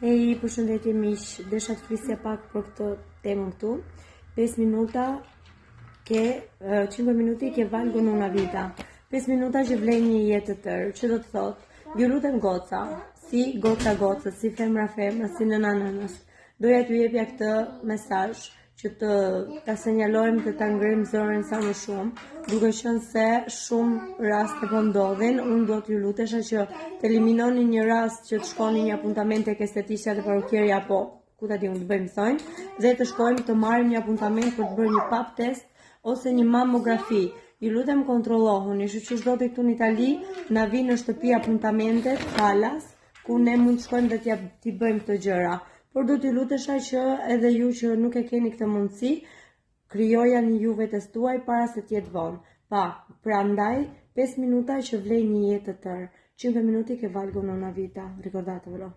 Hej, përshëndetje miq, desha të flisja pak për këtë temë këtu. 5 minuta che 5 minuti che valgono una vita. 5 minuta që vlen një jetë të tërë. Që do të thotë, ju lutem goca, si goca, si femra, si nënës. Doja t'ju jepja këtë mesazh që ta sinjalojmë dhe ta ngrim zërin sa më shumë, duke qenë se shumë raste po ndodhin. Unë do t'ju lutesha që të eliminoni një rast që të shkoni një apuntament tek estetisja dhe parukierja, apo ku ta di unë të bëjmë thonjë, dhe të shkojmë të marrim një apuntament për të bërë një pap test ose një mamografi. Ju lutem kontrollohuni, që çdo të këtu në Itali na vinë në shtëpi apuntamentet falas, ku ne mund të shkojmë dhe t'i bëjmë këto gjëra. Por do t'ju lutesha që edhe ju që nuk e keni këtë mundësi, krijojani ju vetes tuaj para se të jetë vonë. Prandaj 5 minuta që vlen një jetë të tërë. 5 minuti che valgono una vita, ricordatevelo.